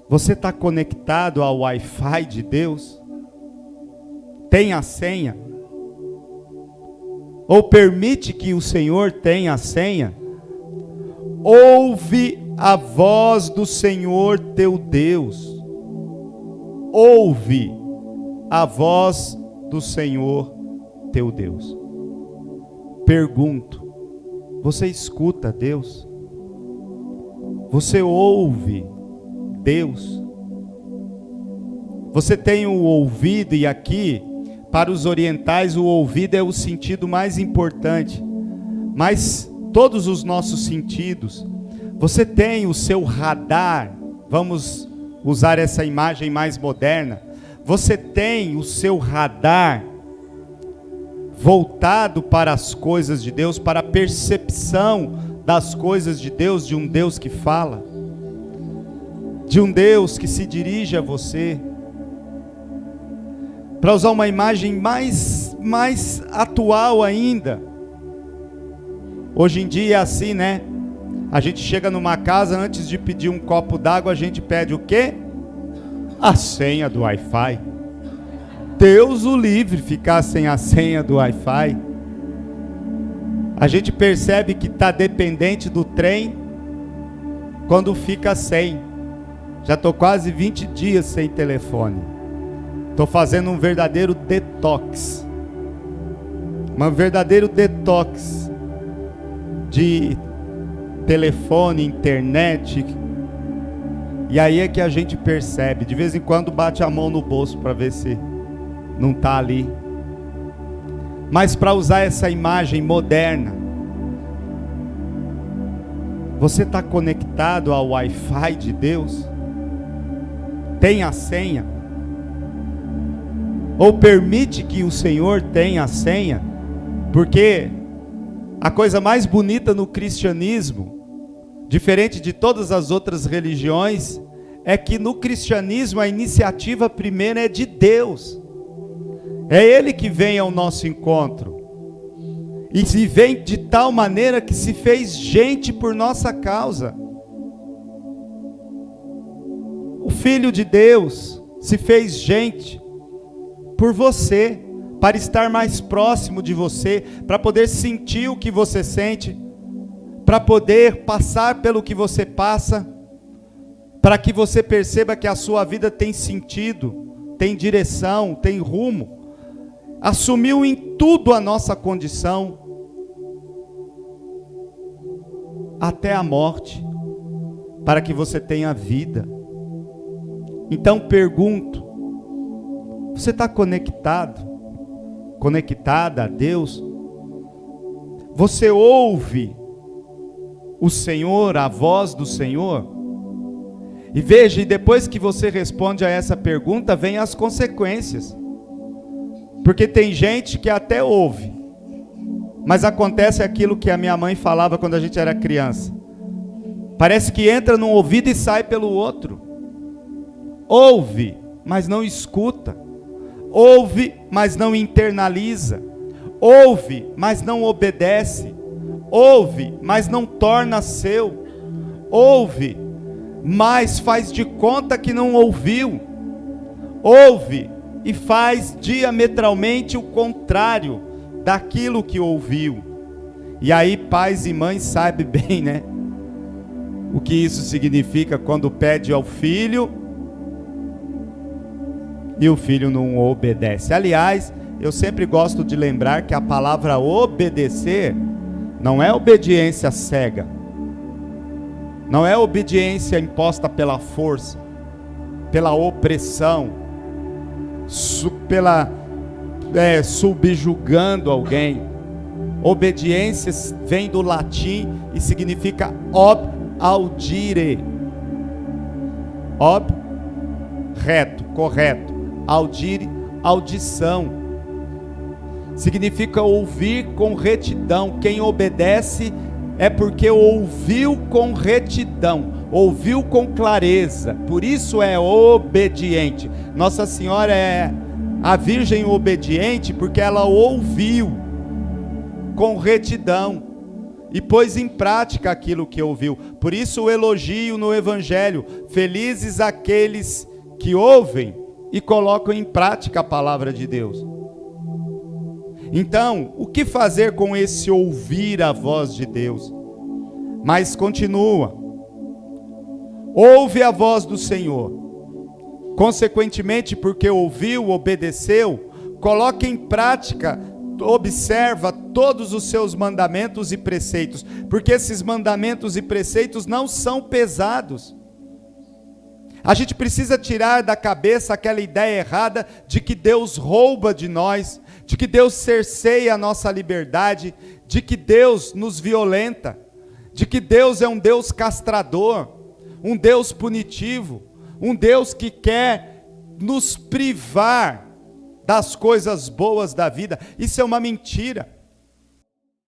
Você está conectado ao Wi-Fi de Deus? Tem a senha? Ou permite que o Senhor tenha a senha? Ouve a voz do Senhor teu Deus. Ouve a voz do Senhor teu Deus. Pergunto, você escuta Deus? Você ouve Deus? Você tem o ouvido, e aqui, para os orientais, o ouvido é o sentido mais importante, mas todos os nossos sentidos, você tem o seu radar, vamos usar essa imagem mais moderna, você tem o seu radar voltado para as coisas de Deus, para a percepção das coisas de Deus, de um Deus que fala, de um Deus que se dirige a você. Para usar uma imagem mais atual ainda, hoje em dia é assim, né? A gente chega numa casa, antes de pedir um copo d'água, a gente pede o quê? A senha do Wi-Fi. Deus o livre ficar sem a senha do Wi-Fi. A gente percebe que está dependente do trem quando fica sem. Já estou quase 20 dias sem telefone. Estou fazendo um verdadeiro detox. Um verdadeiro detox de telefone, internet. E aí é que a gente percebe. De vez em quando bate a mão no bolso para ver se não está ali. Mas para usar essa imagem moderna, você está conectado ao Wi-Fi de Deus? Tem a senha? Ou permite que o Senhor tenha a senha? Porque a coisa mais bonita no cristianismo, diferente de todas as outras religiões, é que no cristianismo a iniciativa primeira é de Deus. É Ele que vem ao nosso encontro. E se vem de tal maneira que se fez gente por nossa causa. O Filho de Deus se fez gente por você, para estar mais próximo de você, para poder sentir o que você sente, para poder passar pelo que você passa, para que você perceba que a sua vida tem sentido, tem direção, tem rumo. Assumiu em tudo a nossa condição, até a morte, para que você tenha vida. Então pergunto, você está conectado, conectada a Deus? Você ouve o Senhor, a voz do Senhor? E veja, e depois que você responde a essa pergunta, vem as consequências. Porque tem gente que até ouve, mas acontece aquilo que a minha mãe falava quando a gente era criança. Parece que entra num ouvido e sai pelo outro. Ouve, mas não escuta. Ouve, mas não internaliza. Ouve, mas não obedece. Ouve, mas não torna seu. Ouve, mas faz de conta que não ouviu. Ouve e faz diametralmente o contrário daquilo que ouviu. E aí pais e mães sabem bem, né? O que isso significa quando pede ao filho e o filho não obedece. Aliás, eu sempre gosto de lembrar que a palavra obedecer não é obediência cega, não é obediência imposta pela força, pela opressão, subjugando alguém. Obediência vem do latim e significa ob audire. Ob, reto, correto. Audire, audição. Significa ouvir com retidão. Quem obedece é porque ouviu com retidão, ouviu com clareza, por isso é obediente. Nossa Senhora é a Virgem obediente porque ela ouviu com retidão. e pôs em prática aquilo que ouviu. Por isso o elogio no Evangelho: felizes aqueles que ouvem e colocam em prática a palavra de Deus. Então, o que fazer com esse ouvir a voz de Deus? Mas continua: ouve a voz do Senhor. Consequentemente, porque ouviu, obedeceu, coloca em prática, observa todos os seus mandamentos e preceitos, porque esses mandamentos e preceitos não são pesados. A gente precisa tirar da cabeça aquela ideia errada de que Deus rouba de nós, de que Deus cerceia a nossa liberdade, de que Deus nos violenta, de que Deus é um Deus castrador, um Deus punitivo, um Deus que quer nos privar das coisas boas da vida. Isso é uma mentira.